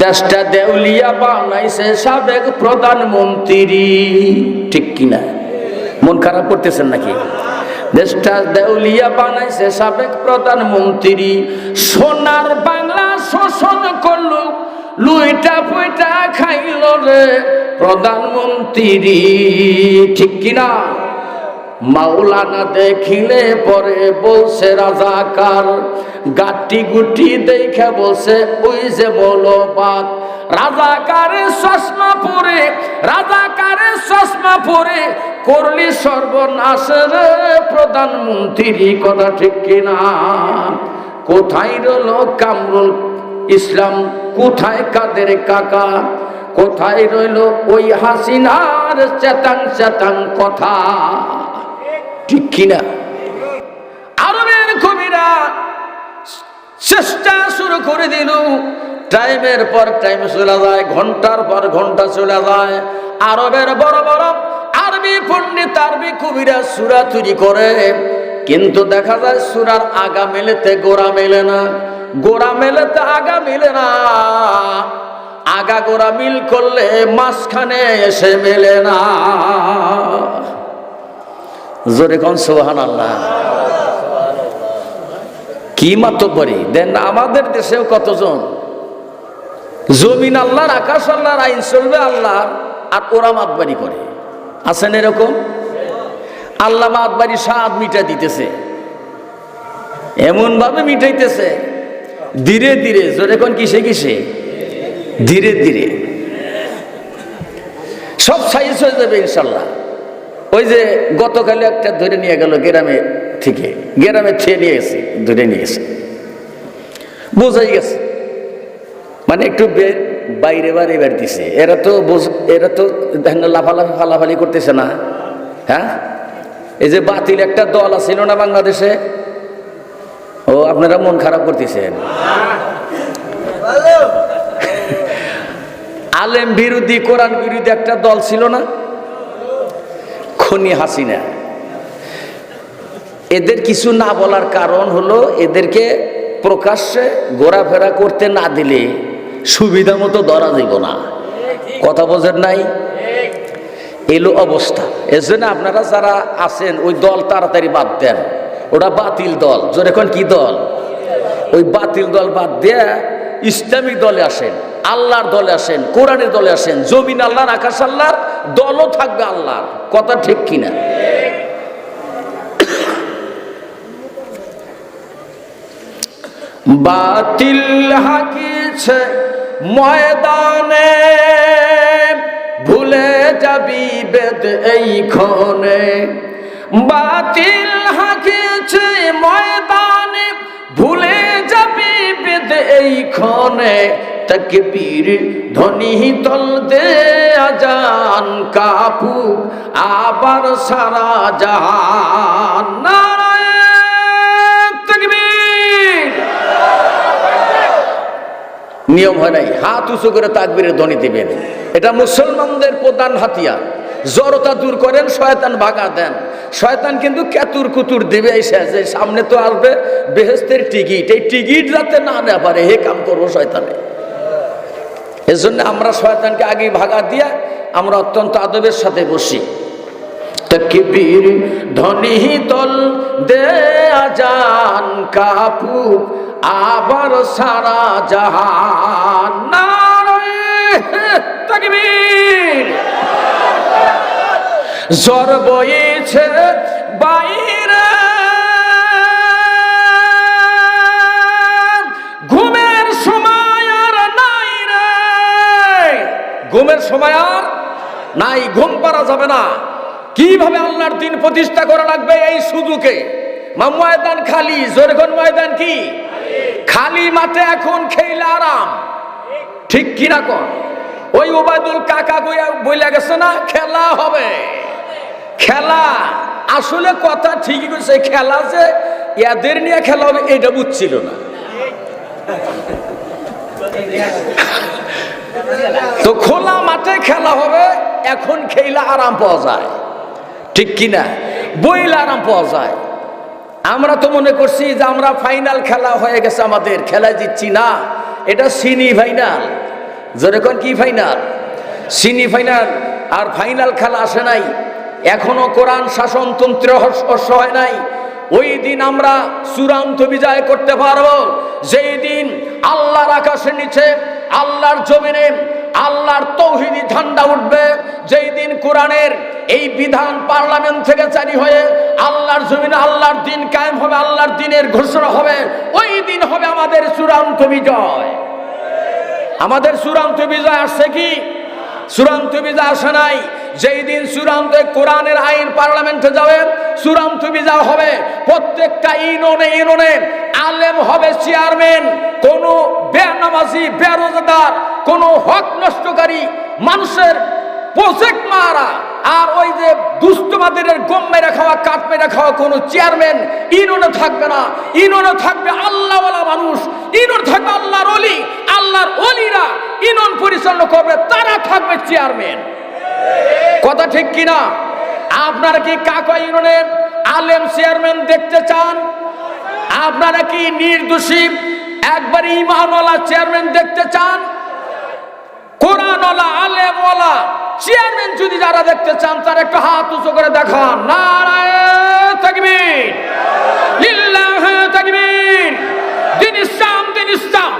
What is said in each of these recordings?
দেশটা দেউলিয়া বানাইছে সাবেক প্রধানমন্ত্রী, ঠিক কিনা? মন খারাপ করতেছেন নাকি? দেশটা দেউলিয়া বানাইছে সাবেক প্রধানমন্ত্রী, সোনার বাংলা শোষণ করলো, লুইটা পুইটা খাইল রে প্রধানমন্ত্রী, ঠিক কিনা? মাওলানা দেখিলে পরে বলছে রাজাকার, গাটি গুটি দেখে বলছে ওই যে বলো বাত। রাজাকারের চশমা পরে, রাজাকারের চশমা পরে করলি সর্বনাশ রে প্রধানমন্ত্রী, কথা ঠিক কিনা? কোথায় রইল কামরুল ইসলাম, কোথায় কাদের কাকা, কোথায় রইল ওই হাসিনার চেতাং চেতাং কথা, ঠিক কিনা? আরবের কবিরা চেষ্টা শুরু করে দিল, টাইমের পর টাইম চলে যায়, ঘন্টার পর ঘন্টা চলে যায়। আরবের বড় বড় আরবি পণ্ডিত, আরবি কবিরা সূরা তৈরি করে, কিন্তু দেখা যায় সূরার আগা মেলেতে গোড়া মেলে না, গোড়া মেলেতে আগা মেলে না, আগা গোড়া মিল করলে মাঝখানে এসে মেলে না। জোরে কোন সুবহানাল্লাহ। কি মাতব্বরি দেন আমাদের দেশেও কতজন, জমিন আল্লাহর, আকাশ আল্লাহর, আইন চলবে আল্লাহর, আর ওরা মাতবাড়ি করে। আছেন এরকম? আল্লাহ মাতবাড়ি স্বাদ মিটা দিতেছে, এমন ভাবে মিটাইতেছে ধীরে ধীরে। জোরে কোন কিসে কিসে? ধীরে ধীরে সব সাইজ হয়ে যাবে ইনশাল্লাহ। ওই যে গতকালে একটা ধরে নিয়ে গেল গ্রামে থেকে, গ্রামে থেকে নিয়ে গেছে, ধরে নিয়ে গেছে, বোঝাই গেছে মানে একটু বাইরে বাইরে বের দিছে। এরা তো লাফালাফি ফালাফালি করতেছে না। হ্যাঁ, এই যে বাতিল একটা দল ছিল না বাংলাদেশে, ও আপনারা মন খারাপ করতেছেন। আলেম বিরোধী, কোরআন বিরোধী একটা দল ছিল না, খুনি হাসিনা। এদের কিছু না বলার কারণ হলো এদেরকে প্রকাশ্যে ঘোরাফেরা করতে না দিলে সুবিধা মতো ধরা যাইব না। কথা বোঝেন নাই? এলো অবস্থা। এর জন্য আপনারা যারা আছেন ওই দল তাড়াতাড়ি বাদ দেন, ওটা বাতিল দল। যখন কি দল? ওই বাতিল দল বাদ দিয়ে ইসলামিক দলে আসেন, আল্লাহর দলে আসেন, কোরআনের দলে আসেন। জমিন আল্লাহর, আকাশ আল্লাহর, দলও থাকবে আল্লাহর। কথা ঠিক কিনা? বাতিল হাকিছে ময়দানে, ভুলে যাবি বেদ এইখানে। বাতিল হাকিছে ময়দানে, ভুলে যাবি বেদ এইখানে। তাকবীর ধ্বনি তল দে আজান, কাপু আবার সারা জাহান। নারায়ে তাকবীর। নিয়ম হয় নাই, হাত উঁচু করে তাকবীরের ধ্বনি দিবেন। এটা মুসলমানদের প্রধান হাতিয়ার। জড়তা দূর করেন, শয়তান ভাগা দেন। শয়তান কিন্তু কেতুর কুতুর দিবে, এসে যে সামনে তো আসবে বেহেশতের টিকিট, এই টিকিট যাতে না নেওয়া পারে হে কাম করবো শয়তানে। এজন্য আমরা শয়তানকে আগে ভাগা দিয়া আমরা অত্যন্ত আদবের সাথে বসি। তাকবীর ধ্বনি তল দে আজান, কাপু আবার সারা জাহান। নারায়ে তাকবীর। জ্বর বইছে বাইরে, ঘুমের সময় আর নাই রে, ঘুমের সময় আর নাই। ঘুম পারা যাবে না। কিভাবে আল্লাহর দিন প্রতিষ্ঠা করা লাগবে এই সুযোগে। ময়দান খালি। জোরগন ময়দান কি খালি? মাঠে এখন খেলা আরাম, ঠিক কিনা কোন? ওই ওবায়দুল কাকা বইলা গেছে না খেলা হবে। খেলা আসলে কথা ঠিকই কইছে, খেলা যে এদের নিয়ে খেলা হবে এটা বুঝছিল না। তো খোলা মাঠে খেলা হবে, এখন খেলা আরাম পাওয়া যায়, ঠিক কিনা? বইলে আরাম পাওয়া যায়। আমরা তো মনে করছি যে আমরা ফাইনাল খেলা হয়ে গেছে, আমাদের খেলা জিতছি না, এটা সেমি ফাইনাল। যেরকম কি ফাইনাল, সেমি ফাইনাল আর ফাইনাল খেলা আসে নাই, এখনো কোরআন শাসনতন্ত্রে হর্ষ হয় নাই। ওই দিন আমরা চূড়ান্ত বিজয় করতে পারবো যেই দিন আল্লাহর আকাশের নিচে, আল্লাহর জমিনে আল্লাহর তৌহিদি ঝান্ডা উঠবে, যেই দিন কোরআনের এই বিধান পার্লামেন্ট থেকে জারি হয়ে আল্লাহর জমিনে আল্লাহর দিন কায়েম হবে, আল্লাহর দিনের ঘোষণা হবে। ওই দিন হবে আমাদের চূড়ান্ত বিজয়। আমাদের চূড়ান্ত বিজয় আসছে কি? চূড়ান্ত বিজয় আসে নাই। যেই দিন চূড়ান্ত কোরআনের আইন পার্লামেন্টে যাবে, চূড়ান্ত বিজয় হবে। প্রত্যেকটা ইউনিয়নে আলেম হবে চেয়ারম্যান। কোন বেনামাজি, বেরোজগার, কোন হক নষ্টকারী মানুষের প্রজেক্ট মারা আর ওই যে দুষ্টমাদের গম মেরে খাওয়া, কাঠ মেরে খাওয়া কোন চেয়ারম্যান ইউনিয়নে থাকবে না। ইউনিয়নে থাকবে আল্লাহওয়ালা মানুষ, ইউনিয়নে থাকবে আল্লাহর ওলি। আল্লাহর ওলিরা ইউনিয়ন পরিচালনা করবে, তারা থাকবে চেয়ারম্যান। কথা ঠিক কিনা? আপনারা কি কাকা ইউনিয়নের আলেম চেয়ারম্যান দেখতে চান? আপনারা কি নির্দোষী একবার ইমানওয়ালা চেয়ারম্যান দেখতে চান? কোরআনওয়ালা আলেমওয়ালা চেয়ারম্যান যদি যারা দেখতে চান, তারা একটা হাত উঁচু করে দেখান। নারায়ে তাকবীর, লিল্লাহি তাকবীর। দিন ইসলাম, দিন ইসলাম,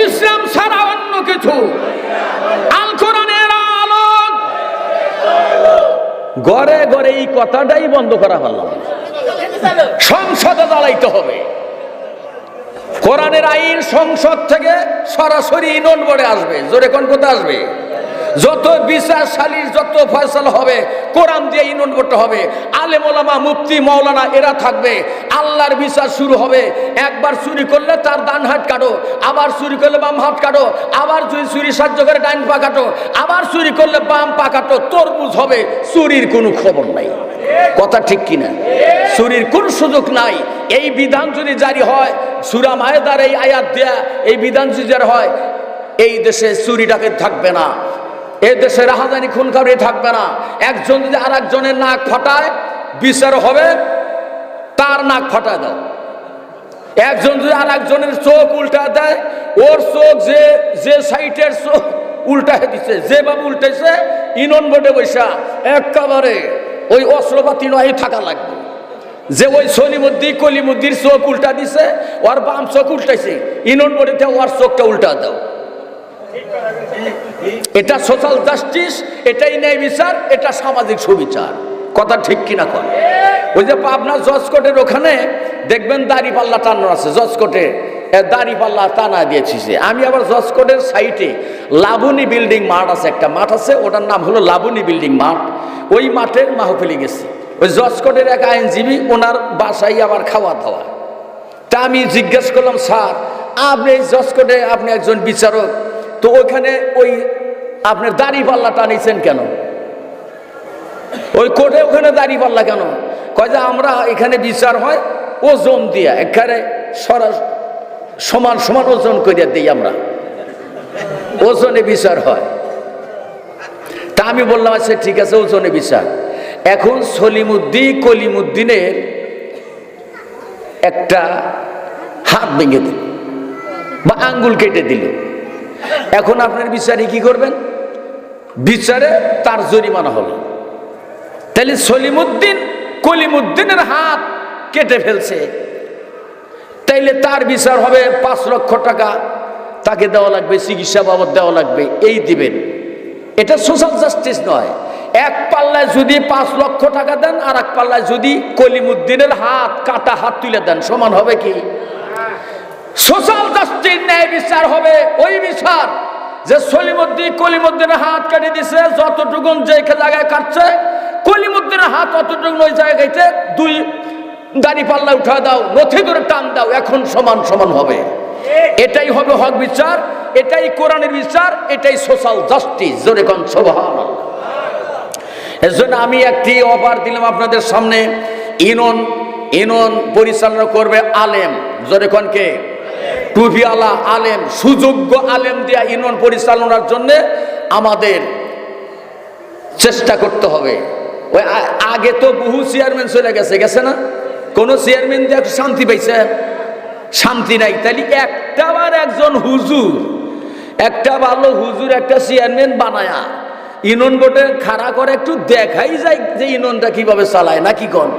ইসলাম ছাড়া অন্য কিছু। আল কোরআনের আলো। ঘরে ঘরে এই কথাটাই বন্ধ করা হলো। সংসদে জ্বালাইতে হবে। কোরআনের আইন সংসদ থেকে সরাসরি ইউনিয়ন বোর্ডে আসবে। জোরে কোন কথা আসবে? যত বিচার সালিশ, যত ফয়সালা হবে কোরআন দিয়ে ইউনিয়ন বোর্ডে হবে। আলেম ওলামা, মুফতি, মাওলানা এরা থাকবে। আল্লাহর বিচার শুরু হবে। একবার চুরি করলে তার ডান হাত কাটো, আবার চুরি করলে বাম হাত কাটো, আবার যদি চুরি সাহায্য করে ডান পা কাটো, আবার চুরি করলে বাম পা কাটো। তরমুজ হবে। চুরির কোনো খবর নাই। কথা ঠিক কিনা? চুরির কোন সুযোগ নাই। এই বিধান যদি জারি হয়, সূরা মায়েদার এই আয়াত দেয়া এই বিধান যদি জারি হয়, এই দেশে চুরি ডাকাত থাকবে না, এই দেশে রাহাজানি খুন খারাপি থাকবে না। একজন যদি আর একজনের নাক ফাটায়, বিচার হবে তার নাক ফাটায় দাও। একজন যদি আর একজনের চোখ উল্টা দেয়, ওর চোখ যে সাইটের চোখ উল্টায় দিচ্ছে, যেভাবে উল্টেছে ইউনিয়ন বোর্ডে বৈশা একেবারে ওই অস্ত্রপাতি নয় থাকা লাগবে। যে ওই সলিমুদ্দি কলিমুদ্দির চোখ উল্টা দিছে, ওর বাম চোখ উল্টাইছে, ইউনিয়ন বোর্ডে ওর চোখটা উল্টা দাও। এটা সোশ্যাল জাস্টিস, এটাই ন্যায় বিচার, এটা সামাজিক সুবিচার। কথা ঠিক কিনা কর? ওই যে পাবনা জজ কোর্টের ওখানে দেখবেন দাড়ি পাল্লা টানো আছে। জজ কোর্টে দাড়ি পাল্লা টানা দিয়েছি। আমি আবার জজ কোর্টের সাইটে লাবণী বিল্ডিং মাঠ আছে, একটা মাঠ আছে, ওটার নাম হলো লাবণী বিল্ডিং মাঠ। ওই মাঠের মাহফিলে গেছি। ওই জজ কোর্টের এক আইনজীবী, ওনার বাসায় আবার খাওয়া দাওয়া। তা আমি জিজ্ঞেস করলাম, স্যার আপনি এই জজ কোর্টে আপনি একজন বিচারক, তো ওইখানে ওই আপনার দাড়ি পাল্লা টানিয়েছেন কেন? ওই কোর্টে ওখানে দাড়ি পাল্লা কেন? কয় যে আমরা এখানে বিচার হয় ওজন দিয়া, এখানে সমান সমান ওজন করে দিই, আমরা ওজনে বিচার হয়। তা আমি বললাম আচ্ছা ঠিক আছে, ওজনে বিচার। এখন সলিমুদ্দি কলিমুদ্দিনের একটা হাত ভেঙে দিল বা আঙ্গুল কেটে দিল। এখন আপনার বিচারে কি করবেন? বিচারে তার জরিমানা হলো। তাহলে সলিমুদ্দিন কলিমুদ্দিনের হাত কেটে ফেলছে, তাইলে তার বিচার হবে 5 লক্ষ টাকা তাকে দেওয়া লাগবে, চিকিৎসা বাবদ দেওয়া লাগবে, এই দিবেন। এটা সোশ্যাল জাস্টিস নয়। এক পাল্লায় যদি 5 লক্ষ টাকা দেন, আর এক পাল্লায় যদি কলিমুদ্দিনের হাত কাটা হাত তুলে দেন, সমান হবে কি? সোশ্যাল জাস্টিস, ন্যায় বিচার হবে ওই বিচার যে সলিমুদ্দিন কলিমুদ্দিনের হাত কেটে দিছে, যতটুকুন যে জায়গায় কাটছে কলিমুদ্দিনের হাত অতটুকুন ওই জায়গাতে 2 দাড়ি পাল্লা উঠা দাও, নথি ধরে টান দাও, এখন সমান সমান হবে। এটাই হবে হক বিচার, এটাই কোরআনের বিচার, এটাই সোশ্যাল জাস্টিস। জোরে কোন সুবহানাল্লাহ। এজন্য আমি একটি অফার দিলাম আপনাদের সামনে। ইউনিয়ন পরিচালনা করবে আলেম। জোরে কোন কে? টুপিওয়ালা আলেম, সুযোগ্য আলেম দিয়া ইউনিয়ন পরিচালনার জন্য আমাদের চেষ্টা করতে হবে। ওই আগে তো বহু চেয়ারম্যান চলে গেছে না? কোন চেয়ারম্যান দিয়ে শান্তি পাইছে? শান্তি নাই। তাহলে একটাবার একজন হুজুর একটা ভালো হুজুর একটা চেয়ারম্যান বানায়া ইউনিয়ন বোর্ডে খাড়া করে একটু দেখাই যায় যে ইউনিয়নটা কিভাবে চালায়, নাকি কোন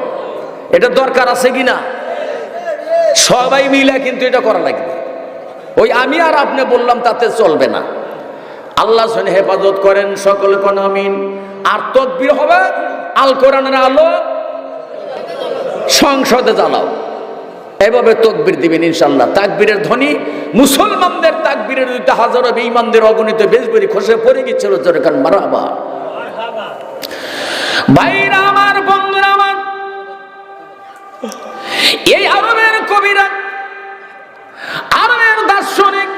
এটা দরকার আছে কিনা? সবাই মিলে কিন্তু এটা করা লাগবে। ওই আমি আর আপনি বললাম তাতে চলবে না। আল্লাহ যেন হেফাজত করেন, সকলে কোন আমিন। আর তাকবীর হবে আল কোরআনের আলো সংসদে জ্বালাও, এভাবে তাকবীর দিবেন ইনশাআল্লাহ। তাকবীরের ধ্বনি মুসলমানদের তাকবীরের দুইটা হাজারো বেঈমানদের অগণিত বেজবরি খসে পড়ে গিয়েছিল, জোরে কান মারহাবা। ভাইরা আমার, বন্ধুরা আমার, এই আরবের কবিরা, আরবের দার্শনিক,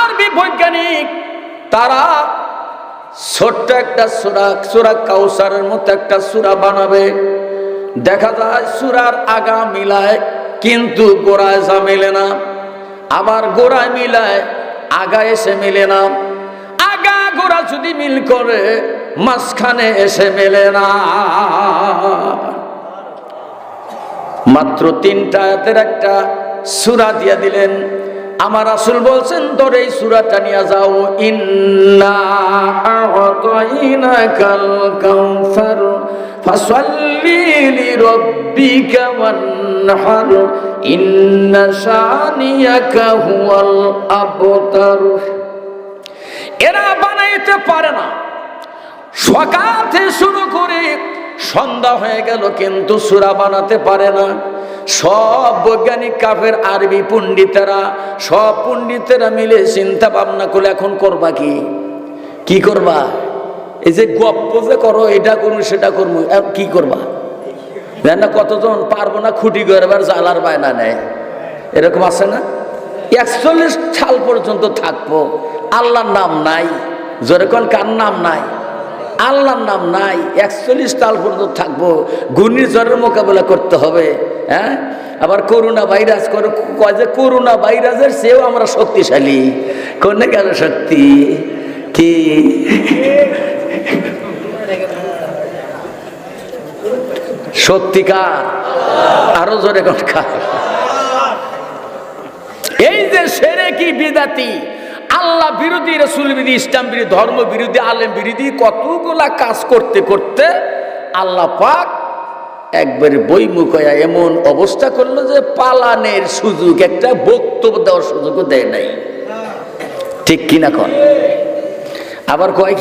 আরবি বৈজ্ঞানিক, তারা ছোট্ট একটা সূরা কাউসারের মতো একটা সূরা বানাবে। দেখা যায় সূরার আগা মিলায় কিন্তু গোড়ায় যা মেলে না, আবার গোড়ায় মিলায় আগা এসে মেলে না, আগা গোড়া যদি মিল করে মাঝখানে এসে মেলে না। মাত্র 3টা আয়াতের একটা সূরা দিয়ে দিলেন। আমার রাসূল বলছেন তোর এই সূরাটা নিয়ে যাও, ইন্না আ'তাইনাকাল কাউসার ফাসাল্লি লিরাব্বিকা ওয়ানহার ইন্না শানিয়াকা হুয়াল আবতার। এরা বানাইতে পারে না, সকাল থেকে শুরু করে সন্ধ্যা হয়ে গেল কিন্তু সূরা বানাতে পারে না। সব বৈজ্ঞানিক কাফের আরবি পণ্ডিতেরা, সব পণ্ডিতেরা মিলে চিন্তা ভাবনা করলে এখন করবা কি করবা? এই যে গপ্প যে করো, এটা করবো সেটা করবো, কি করবা? না কতজন পারবো না খুঁটি গড়বার জালার বায়না নেয়, এরকম আছে না? 41 সাল পর্যন্ত থাকবো, আল্লাহর নাম নাই, জোরে কোন কার নাম নাই? আল্লাহর নাম নাই, 41 সাল পর্যন্ত থাকবো, ঘূর্ণিঝড়ের মোকাবেলা করতে হবে। হ্যাঁ, আবার করোনা ভাইরাস করে কয় যে করোনা ভাইরাসের চেয়েও আমরা শক্তিশালী। কোনে গেল শক্তি? কি সত্যিকার? আরো জোরে কথা। এই যে শিরকি বিদাতি, আল্লাহ বিরোধী, রাসূল বিরোধী, ইসলাম বিরোধী, ধর্ম বিরোধী, আলেম বিরোধী কতগুলা কাজ করতে করতে আল্লাহ পাক একবারে বইমুখ হয়ে এমন অবস্থা করলো যে পালানের সুযোগ, একটা বক্তব্য দেওয়ার সুযোগও দেয় নাই। ঠিক কিনা কন? আবার কয়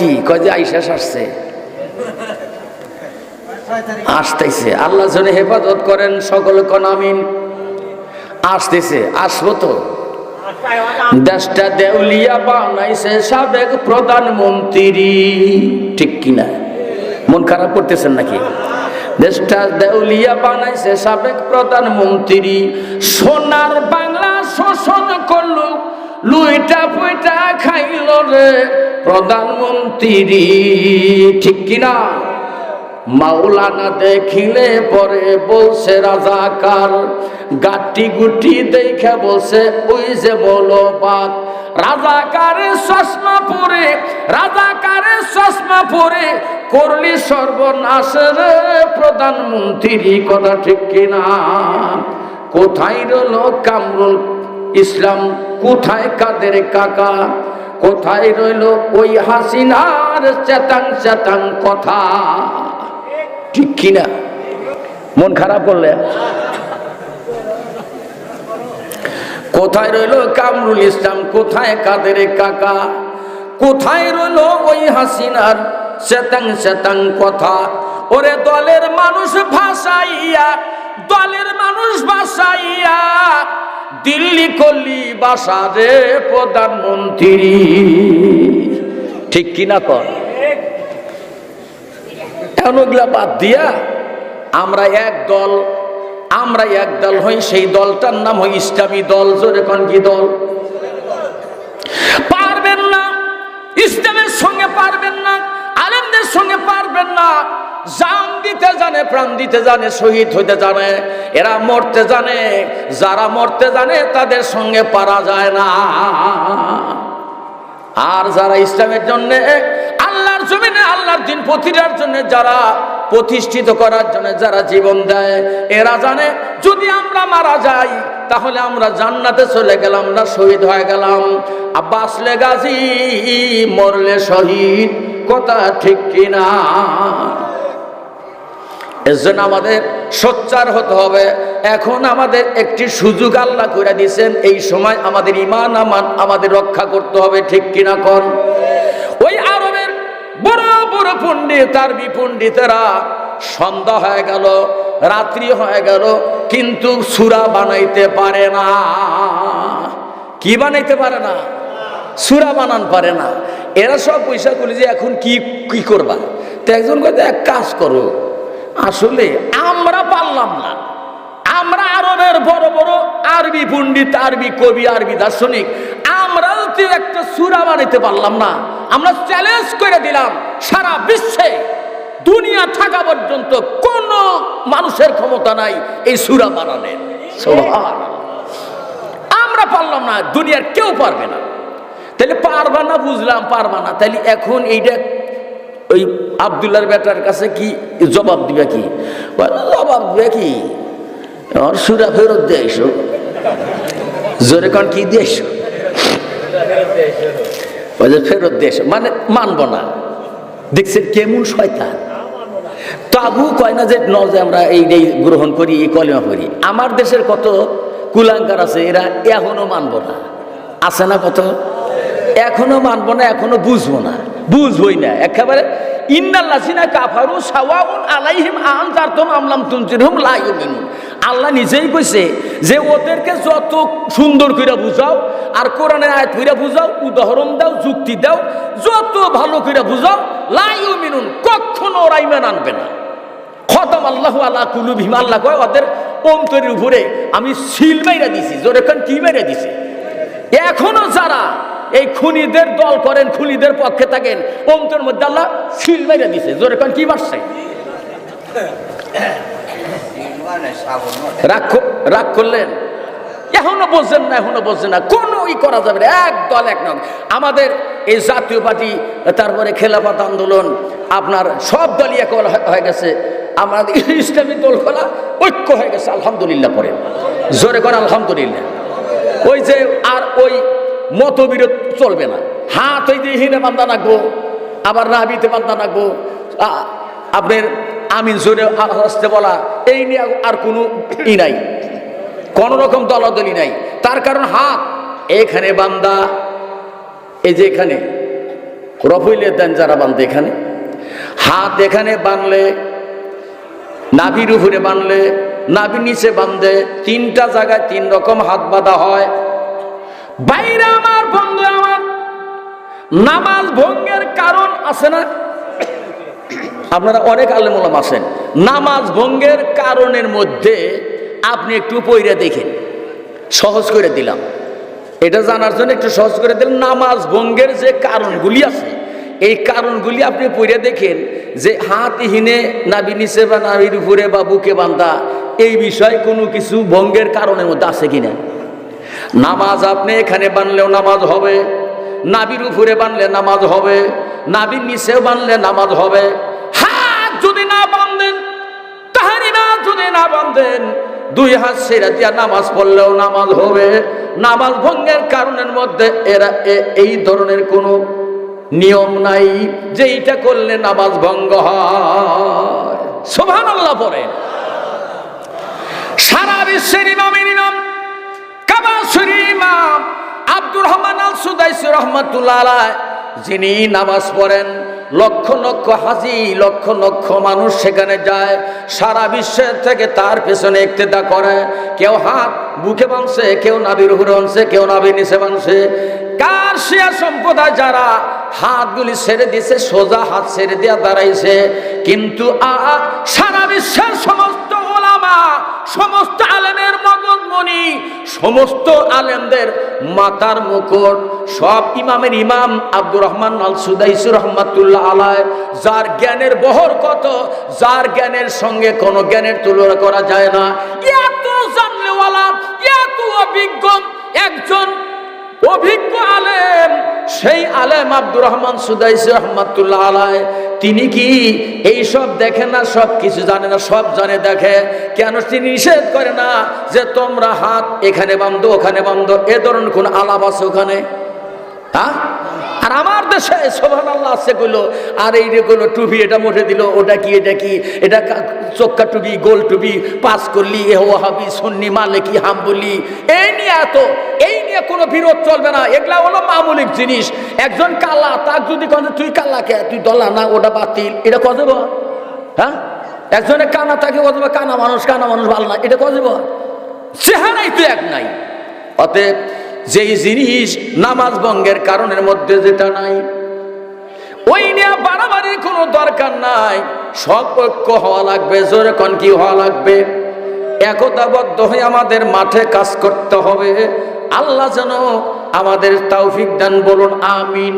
যে আইসা আসছে, আসতেছে। আল্লাহ যেন হেফাজত করেন, সকলে কোন আমিন। আসতেছে, আসবো তো। দেশটা দেউলিয়া বানাইছে সাবেক প্রধানমন্ত্রী, ঠিক কিনা? মন খারাপ করতেছেন নাকি? দেশটা দেউলিয়া বানাইছে সাবেক প্রধানমন্ত্রী, সোনার বাংলা শোষণ করলো, লুইটা পুইটা খাইল রে প্রধানমন্ত্রী, ঠিক কিনা? মাওলানা দেখিলে পরে বলছে রাজাকার, গাটি গুটি দেখে বলছে ওই যে মৌলবাদ। রাজাকারের চশমা পরে, রাজাকারের চশমা পরে করলি সর্বনাশ রে প্রধানমন্ত্রী, কথা ঠিক কিনা? কোথায় রইল কামরুল ইসলাম, কোথায় কাদের কাকা, কোথায় রইল ওই হাসিনার চেতাং চেতাং কথা, ঠিক কিনা? মন খারাপ করলে কোথায় রইল কামরুল ইসলাম, কোথায় কাদের কাকা, কোথায় রইল ওই হাসিনার চেতাং চেতাং কথা? ওরে দলের মানুষ ভাসাইয়া, দলের মানুষ ভাসাইয়া দিল্লি করলি বাসা রে প্রধানমন্ত্রী, ঠিক কিনা কর? এগুলা বাদ দিয়া আমরা এক দল হই, সেই দলটার নাম হয় ইসলামী দল। জোরে কোন কি দল? পারবেন না, ইসলামের সঙ্গে পারবেন না, আলেমদের সঙ্গে পারবেন না। জান দিতে জানে, প্রাণ দিতে জানে, শহীদ হইতে জানে, এরা মরতে জানে। যারা মরতে জানে তাদের সঙ্গে পারা যায় না। আর যারা ইসলামের জন্য, আল্লাহর জমিনে আল্লাহর দিন প্রতিষ্ঠার জন্য, যারা প্রতিষ্ঠিত করার জন্য যারা জীবন দেয়, এরা জানে যদি আমরা মারা যাই তাহলে আমরা জান্নাতে চলে গেলাম না শহীদ হয়ে গেলাম? বাঁচলে গাজী মরলে শহীদ, কথা ঠিক কিনা? এর জন্য আমাদের সোচ্চার হতে হবে। এখন আমাদের একটি সুযোগ আল্লাহ করে দিয়েছেন, এই সময় আমাদের ঈমান আমাদের রক্ষা করতে হবে, ঠিক কিনা কোন? ওই আরবের বড় বড় পণ্ডিত আরবি পণ্ডিতেরা সন্ধ্যা হয়ে গেল, রাত্রি হয়ে গেল, কিন্তু সূরা বানাইতে পারে না। কি বানাইতে পারে না? সূরা বানান পারে না। এরা সব পয়সা করে যে এখন কি করবা? তো একজন কইতে এক কাজ করো, আসলে আমরা পারলাম না, আমরা আরবের বড় বড় আরবি পণ্ডিত, আরবি কবি, আরবি দার্শনিক, আমরা যদি একটা সূরা বানাইতে পারলাম না, আমরা চ্যালেঞ্জ করে দিলাম সারা বিশ্বে দুনিয়া থাকা পর্যন্ত কোন মানুষের ক্ষমতা নাই এই সূরা বানানোর। সুবহানাল্লাহ। আমরা পারলাম না, দুনিয়ার কেউ পারবে না। তাহলে পারবা না, বুঝলাম পারবা না, তাহলে এখন এইটা ওই আব্দুল্লাহর বেটার কাছে কি জবাব দিবে? কি জবাব দিবে? কি সূরা ফেরত দিয়ে এসো। জোরে কোন কি দিয়ে এসো? ফেরত দিয়ে এসো মানে মানব না। দেখছেন কেমন শয়তান। তাবু কয় না যে আমরা এই গ্রহণ করি, এই কলিমা পড়ি। আমার দেশের কত কুলাঙ্কার আছে, এরা এখনো মানব না। আছে না কত? এখনো মানবো না, এখনো বুঝবো না, বুঝবই না একেবারে। ইন্নাল্লাযিনা কাফারু সাওয়াউন আলাইহিম আনজারতুম আম লাম তুনজিরহুম লা ইউমিনুন। আল্লাহ নিজেই কইছে যে ওদেরকে যত সুন্দর করে বুঝাও আর কোরআনের আয়াত পড়ে বুঝাও, উদাহরণ দাও, যুক্তি দাও, যত ভালো করে বুঝাও, লা ইউমিনুন, কখনো ওরা ঈমান আনবে না। খতাম আল্লাহু আলা কুলুবিহিম, আল্লাহ কয় ওদের অন্তরের উপরে আমি সিল মাইরা দিছি। জোরে কোন কি মাইরা দিছি? এখনো যারা এই খুনিদের দল করেন, খুনিদের পক্ষে থাকেন, অন্তরের মধ্যে আল্লাহ সিল মাইরা দিছে। জোরে কোন কি মারছে? রাগ করলেন? এখনো বোঝেন না, এখনো বোঝেন না, কোনো করা যাবে না। এক দল এক নয়। আমাদের এই জাতীয় পার্টি, তারপরে খেলাফত আন্দোলন, আপনার সব দলই এক হয়ে গেছে। আমাদের ইসলামী দল খোলা ঐক্য হয়ে গেছে, আলহামদুলিল্লাহ। পরে জোরে করেন আলহামদুলিল্লাহ। ওই যে আর ওই মতবিরোধ চলবে না। হাত ওই দিয়ে হিনে বান্ধা রাখবো, আবার রাবিতে বান্ধা রাখবো, আপনার আমিন জোরে আসতে বলা, এই নিয়ে আর কোনো নাই, কোন রকম দলাদলি নাই। তার কারণ হাত এখানে বান্ধা, এই যে এখানে রফুইলে দেন যারা বান্ধে, এখানে হাত এখানে বাঁধলে, নাভির উপরে বাঁধলে, নাভির নিচে বাঁধে, তিনটা জায়গায় তিন রকম হাত বাঁধা হয়। বাইরে আমার বন্ধু আমার, নামাজ ভঙ্গের কারণ আছে না? আপনারা অনেক আলেম ওলামা আছেন, নামাজ ভঙ্গের কারণের মধ্যে আপনি একটু পইরা দেখেন, সহজ করে দিলাম, এটা জানার জন্য একটু সহজ করে দিলাম। নামাজ ভঙ্গের যে কারণগুলি আছে, এই কারণগুলি আপনি পইরা দেখেন যে হাত হিনে নাভি নিচে বা নাভির উপরে বা বুকে বান্ধা, এই বিষয়ে কোনো কিছু ভঙ্গের কারণের মধ্যে আছে কিনা? নামাজ আপনি এখানে বানলেও নামাজ হবে, নাভির উপরে বানলে নামাজ হবে, নাভির নিচেও বানলে নামাজ হবে। হাত যদি না বাঁধেন, তাহরিমা যদি না বাঁধেন, দুই হাত ছেড়ে দিয়া নামাজ পড়লেও নামাজ হবে। নামাজ ভঙ্গের কারণের মধ্যে এরা এই ধরনের কোনো নিয়ম নাই যে এইটা করলে নামাজ ভঙ্গ হয়। সুবহানাল্লাহ পড়ে। সারা বিশ্বের ইমামের ইমাম কাবাসুরি ইমাম আব্দুর রহমান আল সুদাইসি রাহমাতুল্লাহ আলাইহি, যিনি নামাজ পড়েন, লক্ষ লক্ষ হাজি, লক্ষ লক্ষ মানুষ সেখানে যায়, সারা বিশ্বের থেকে তার পেছনে ইক্তেদা করে। কেউ হাত বুকে বাঁধছে, কেউ নাভির উপরে বাঁধছে, কেউ নাভির নিচে বাঁধছে। কার শিয়া সম্প্রদায় যারা হাতগুলি ছেড়ে দিয়েছে, সোজা হাত ছেড়ে দিয়া দাঁড়াইছে, কিন্তু সারা বিশ্বের সমস্ত ওলামা, সমস্ত আলেমের মগজমণি, সমস্ত আলেমদের মাথার মুকুট, সব ইমামের ইমাম আব্দুর রহমান আল সুদাইসি রাহমাতুল্লাহ আলাইহি, যার জ্ঞানের বহর কত, যার জ্ঞানের সঙ্গে কোনো জ্ঞানের তুলনা করা যায় না। এত জানলেওয়ালা, এত অভিজ্ঞ একজন অভিজ্ঞ আলেম, সেই আলেম আব্দুর রহমান সুদাইসি রহমাতুল্লাহ আলাইহি, তিনি কি এই সব দেখে না? সব কিছু জানে না? সব জানে, দেখে। কেন তিনি নিষেধ করে না যে তোমরা হাত এখানে বাঁধো, ওখানে বাঁধো? এ ধরনের কোন আলাপ আছে ওখানে? হ্যাঁ? আর আমার দেশে সুবহানাল্লাহ আছে কইলো, আর এই যে কইলো টুপি এটা মুঠে দিল, ওটা কি, এটা কি, এটা চোক্কা টুপি, গোল টুপি, পাস করলি, এ ওয়াহাবি, সুন্নি, মালিকি, হাম্বলি, এই নিয়ে কোনো বিরোধ চলবে না। এগুলা হলো মামুলিক জিনিস। একজন কালা, তাক যদি কয় তুই কালা কে, তুই দলা না, ওটা বাতিল, এটা কয় দেব? হ্যাঁ? একজনে কানা, তাকে কয় দেব কানা মানুষ ভালো না, এটা কয় দেব? চেহারাই তো এক নাই। অতএব যেই জিনিস নামাজ ভঙ্গের কারণের মধ্যে যেটা নাই, ওই নিয়ে বাড়াবাড়ির কোনো দরকার নাই। সব ঐক্য হওয়া লাগবে। জোরে কোন কি হওয়া লাগবে? একতাবদ্ধ হয়ে আমাদের মাঠে কাজ করতে হবে। আল্লাহ যেন আমাদের তৌফিক দান, বলুন আমিন।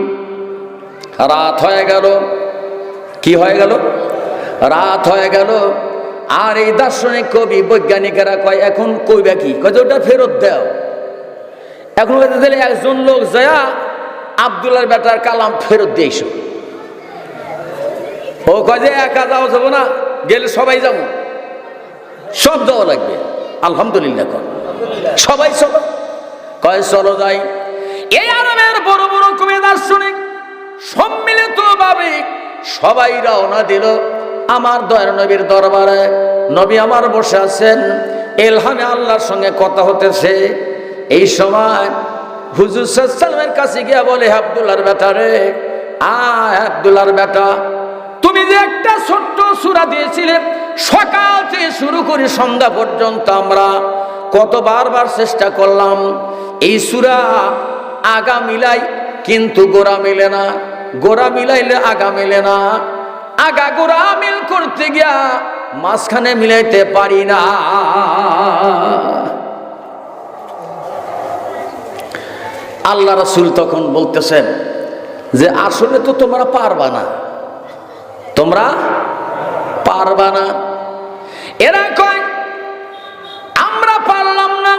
রাত হয়ে গেল। কি হয়ে গেল? রাত হয়ে গেল। আর এই দার্শনিক কবি বৈজ্ঞানিকেরা কয় এখন কইবা কি, কয় ওটা ফেরত দাও। এখন একজন লোক যায়া আব্দুল্লাহর বেটার কালাম ফেরত দিয়েছ। ও কয় যে একা যাওয়া যাবো না, গেলে সবাই যাবো, সব যাওয়া লাগবে। আলহামদুলিল্লাহ কয় সবাই চলো, কয় চলো যাই। এই আরবের বড় বড় কবি দার্শনিক সম্মিলিত ভাবে সবাই রওনা দিল আমার দয়ার নবীর দরবারে। নবী আমার বসে আছেন, এলহামে আল্লাহর সঙ্গে কথা হতেছে। এই সময় হুজুর সাল্লাল্লাহু আলাইহি ওয়াসাল্লামের কাছে গিয়া বলে, আব্দুল্লাহর বেটা রে, আব্দুল্লাহর বেটা, তুমি যে একটা ছোট্ট সূরা দিয়েছিলে, সকাল থেকে শুরু করে সন্ধ্যা পর্যন্ত আমরা কত বারবার চেষ্টা করলাম, এই সূরা আগা মিলাই কিন্তু গোড়া মিলে না, গোড়া মিলাইলে আগা মিলে না, আগা গোড়া মিল করতে গিয়া মাঝখানে মিলাইতে পারি না। আল্লাহ রাসূল তখন বলতেছেন যে আসলে তো তোমরা পারবা না, তোমরা পারবা না। এরা কয় আমরা পারলাম না,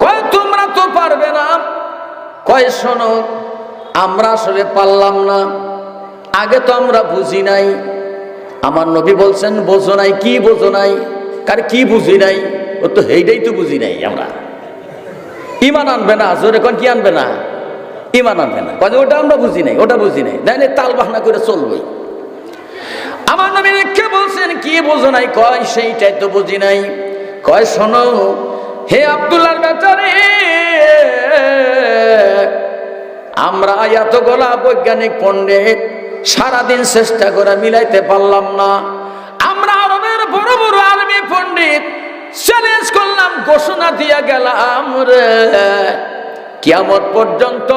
কয় তোমরা তো পারবে না। কয় শোনো, আমরা আসলে পারলাম না, আগে তো আমরা বুঝি নাই। আমার নবী বলছেন বোঝো নাই। কি বোঝো নাই? কার কি বুঝি নাই? ও তো এইটাই তো বুঝি নাই। আমরা ইমান আনবে না। জোরে কোন কি আনবে না? ইমান আনবে না। কয় ওটা আমরা বুঝি নাই, ওটা বুঝি নাই, তাই তাল বাহানা করে চলবে। আমার নবী কে বলছেন কি বোঝো নাই? কয় সেইটাই তো বুঝি নাই। কয় শোনো হে আব্দুল্লাহর বেচারে, আমরা এতগুলা বৈজ্ঞানিক পণ্ডিত সারাদিন চেষ্টা করে মিলাইতে পারলাম না। আমরা আরবের বড় বড় আরবি পণ্ডিত চ্যালেঞ্জ করলাম, ঘোষণা দিয়া গেলাম রে, কিয়ামত পর্যন্ত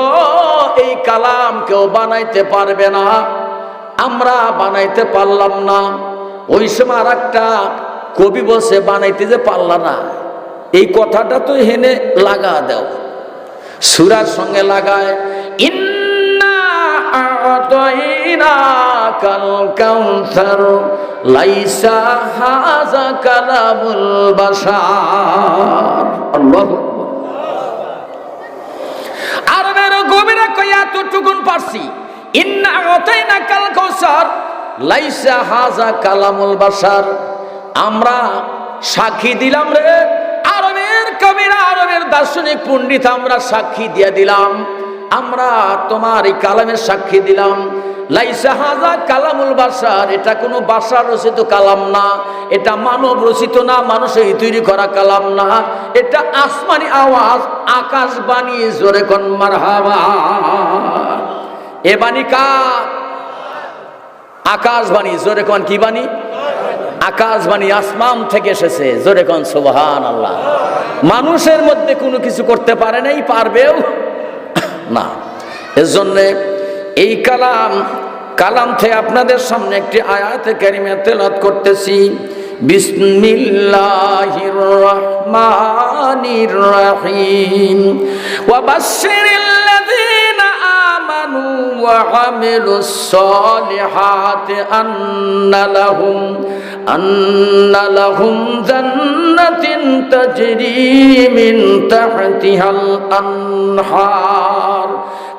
এই কালাম কেউ বানাইতে পারবে না। আমরা বানাইতে পারলাম না। ওই সময় আর একটা কবি বসে বানাইতে যে পারলা না, এই কথাটা তো হেনে লাগা দাও, সূরার সঙ্গে লাগায়। ইন্না আ'তাইনাকাল কাউসার লাইসা হাযা কালামুল বাশার। আল্লাহু আকবার। আরবের কবিরা কয় এতটুকুন পারছি, ইন্না আ'তাইনাকাল কাউসার লাইসা হাযা কালামুল বাশার। আমরা সাক্ষী দিলাম রে, আরবের কবিরা, আরবের দার্শনিক পণ্ডিত, আমরা সাক্ষী দিয়ে দিলাম, আমরা তোমার এই কালামের সাক্ষী দিলাম। লাইসা হাযা কালামুল বাশার, এটা কোনো বাশার রচিত কালাম না, এটা মানব রচিত না, মানুষের তৈরি করা কালাম না, এটা আসমানি আওয়াজ, আকাশ বাণী। জোরে কোন মারহাবা। এ বাণী কার? আকাশ বাণী। জোরে কোন কি বাণী? আকাশ বাণী, আসমান থেকে এসেছে। জোরে কোন সুবহানাল্লাহ। মানুষের মধ্যে কোনো কিছু করতে পারে নাই, পারবেও না। এজন্য এই কালাম থেকে আপনাদের সামনে একটি আয়াতে কারিমা তেলাওয়াত করতেছি। বিসমিল্লাহির রহমানির রহিম। ওয়া বাশশিরিল লাযিনা আমানু وعملوا الصالحات أن لهم جنة تجري من تحتها الأنهار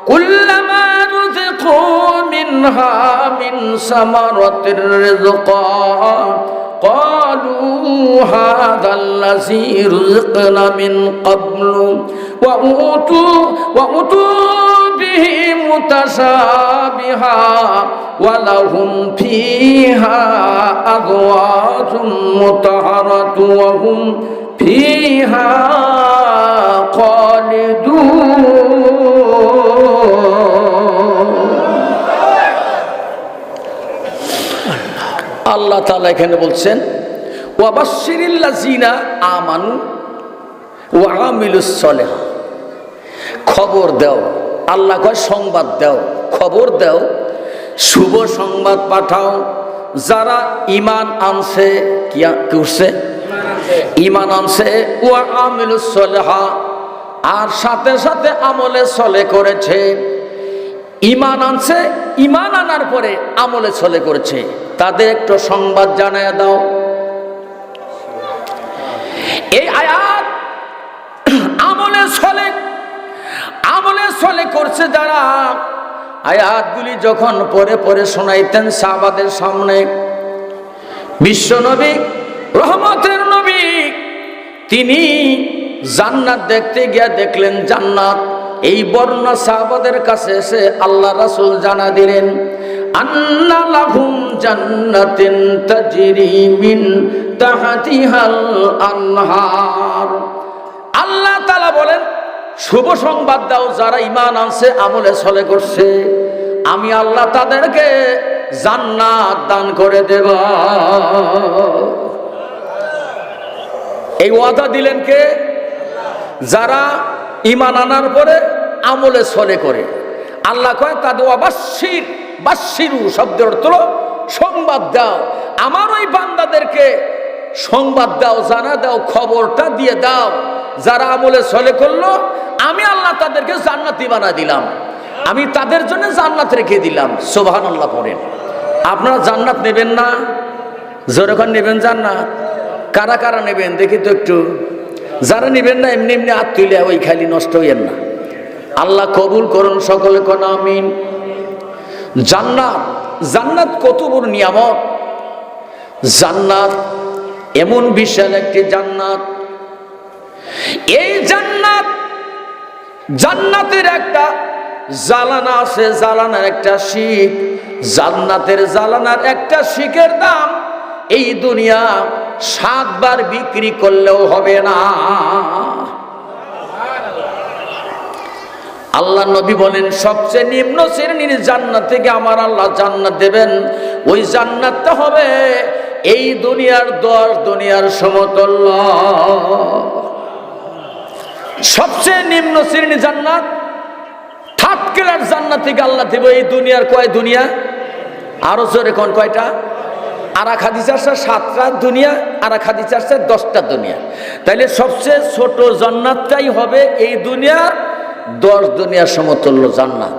كلما رزقوا منها من ثمرة رزقا قالوا هذا الذي رزقنا من قبل وأتوا به متشابها ولهم فيها أزواج مطهرة وهم فيها خالدون আল্লাহ তাআলা এখানে বলছেন ওয়াবাশশিরিল্লাযিনা আমানু ওয়া আমিলুস সলিহাত, খবর দাও। আল্লাহ কয় সংবাদ দাও, খবর দাও, শুভ সংবাদ পাঠাও যারা ঈমান আনছে। কি করছে? ঈমান আনছে। ওয়া আমিলুস সলিহাত, আর সাথে সাথে আমলে সলে করেছে। ঈমান আনছে, ঈমান আনার পরে আমলে সলে করেছে, তাদের একটু সংবাদ জানায় দাও। এই আয়াত আমলে সলে করছে যারা, আয়াতগুলি যখন পরে পরে শোনাইতেন সাহাবাদের সামনে, বিশ্ব নবী, রহমতের নবী, তিনি জান্নাত দেখতে গিয়ে দেখলেন জান্নাত। এই বর্ণনা সাহাবাদের কাছে এসে আল্লাহ রাসূল জানা দিলেন আন্না লাহুম জান্নাতিন তাজরি মিন তাহতিহাল আনহার। আল্লাহ তাআলা বলেন শুভ সংবাদ দাও যারা ঈমান আনছে, আমলে সলে করছে, আমি আল্লাহ তাদেরকে জান্নাত দান করে দেব। এই ওয়াদা দিলেন কে? যারা ঈমান আনার পরে আমলে সলে করে। আল্লাহ কয় তাদের বাশশিরু শব্দের অর্থ সংবাদ দাও, আমার ওই বান্দাদেরকে সংবাদ দাও, জানা দাও, খবরটা দিয়ে দাও, যারা আমলে সলে করলো আমি আল্লাহ তাদেরকে জান্নাতি বানা দিলাম, আমি তাদের জন্য জান্নাত রেখে দিলাম। সুবহানাল্লাহ পড়েন। আপনারা জান্নাত নেবেন না? যখন নেবেন জান্নাত, কারা কারা নেবেন দেখি তো একটু। যারা নেবেন না এমনি এমনি হাত তুলে ওই খালি নষ্ট হইয়েন না। আল্লাহ কবুল করুন সকলে, কোন আমিন। জান্নাত কত বড় নিয়ামত। জান্নাত এমন বিশাল একটি জান্নাত। এই জান্নাতের একটা জালানা আছে, জালানার একটা শিক। জান্নাতের জালানার একটা শিকের দাম এই দুনিয়া 7 বার বিক্রি করলেও হবে না। আল্লাহ নবী বলেন সবচেয়ে নিম্ন শ্রেণীর জান্নাত থেকে আমার আল্লাহ জান্নাত দেবেন, ওই জান্নাতটা হবে এই দুনিয়ার 10 দুনিয়ার সমতুল্য। সবচেয়ে নিম্ন শ্রেণীর জান্নাত, থার্ড ক্লাস জান্নাত থেকে আল্লাহ দেব এই দুনিয়ার কয় দুনিয়া? আরো জোরে কোন কয়টা? আর এক হাদিস আছে 7টা দুনিয়া, আর এক হাদিস আছে 10টা দুনিয়া। তাইলে সবচেয়ে ছোট জান্নাতটাই হবে এই দুনিয়ার 10 দুনিয়ার সমতুল্য জান্নাত।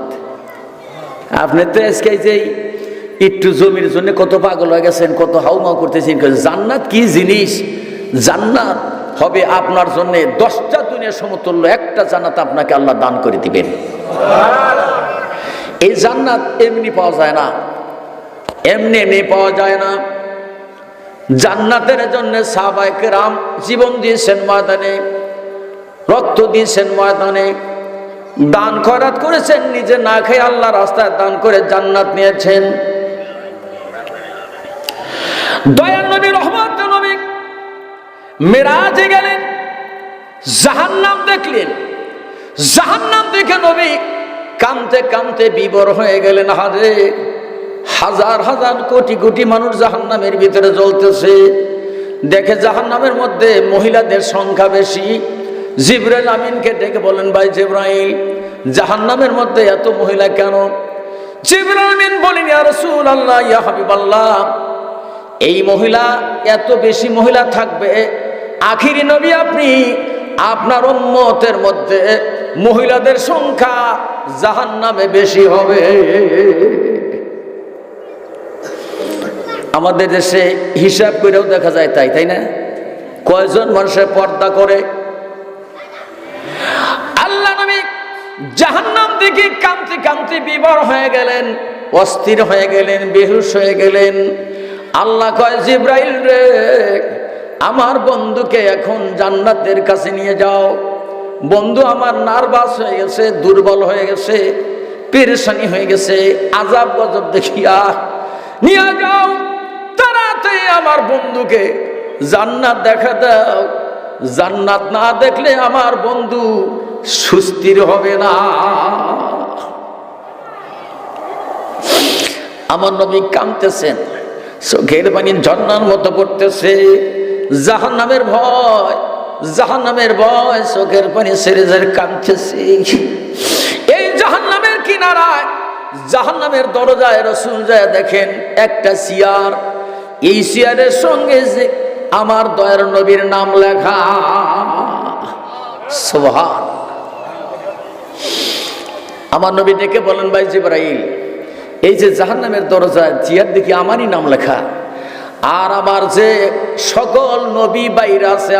আপনি তো আজকে যে একটু জমির জন্য কত পাগল হয়ে গেছেন, কত হাউমাউ করতেছেন। জান্নাত কি জিনিস? জান্নাত হবে আপনার জন্য 10টা দুনিয়ার সমতুল্য একটা জান্নাত আপনাকে আল্লাহ দান করে দিবেন। এই জান্নাত এমনি পাওয়া যায় না, এমনি পাওয়া যায় না। জান্নাতের জন্য সাহাবায়ে কেরাম জীবন দিয়েছেন ময়দানে, রক্ত দিয়েছেন ময়দানে, দান খয়রাত করেছেন, নিজে না খেয়ে আল্লাহ রাস্তায় দান করে জান্নাত নিয়েছেন। দয়ার নবী, রহমতের নবী মেরাজে গেলেন, জাহান্নাম দেখলেন। জাহান্নাম দেখে নবী কাঁদতে কাঁদতে বিবর হয়ে গেলেন। হারে হাজার হাজার কোটি কোটি মানুষ জাহান্নামের ভিতরে জ্বলতেছে। দেখে জাহান্নামের মধ্যে মহিলাদের সংখ্যা বেশি। জিবরাইল আমিনকে ডেকে বলেন, ভাই জিবরাইল, জাহান্নামের মধ্যে এত মহিলা কেন? জিবরাইল আমিন বলেন, ইয়া রাসূলুল্লাহ, ইয়া হাবিবাল্লাহ, এই মহিলা এত বেশি মহিলা থাকবে, আখিরি নবী আপনি, আপনার উম্মতের মধ্যে মহিলাদের সংখ্যা জাহান্নামে বেশি হবে। আমাদের দেশে হিসাব করেও দেখা যায় তাই, তাই না? কয়জন মানুষের পর্দা করে? আল্লাহ নবী জাহান্নাম থেকে কাঁদতে কাঁদতে বিভোর হয়ে গেলেন, অস্থির হয়ে গেলেন, বেহুশ হয়ে গেলেন। আল্লাহ কয়, জিব্রাইল রে, আমার বন্ধুকে এখন জান্নাতের কাছে নিয়ে যাও। বন্ধু আমার নার্ভাস হয়ে গেছে, দুর্বল হয়ে গেছে, পেরেশানি হয়ে গেছে, আজাব গজব দেখিয়া নিয়ে যাও তাড়াতাড়ি আমার বন্ধুকে জান্নাত দেখা দাও। জান্নাত না দেখলে আমার বন্ধু সুস্থির হবে না। আমার নবী কাঁদতেছেন, চোখের পানি ঝর্ণার মতো পড়তেছে। জাহান্নামের ভয়, জাহান্নামের ভয়, চোখের পানি ছেড়ে ছেড়ে কাঁদতেছে। এই জাহান্নামের কিনারায়, জাহান্নামের দরজায় রাসূল যায় দেখেন একটা চেয়ার। এই চেয়ারের সঙ্গে যে আমার দয়ার নবীর নাম লেখা। সুবহান। আমার নবী ডেকে বলেন, ভাই জিবরাইল, এই যে জাহান্নামের দরজায় চেয়ার দেখি আমারই নাম লেখা, আর আমার যে সকল নবী বাইরা আছে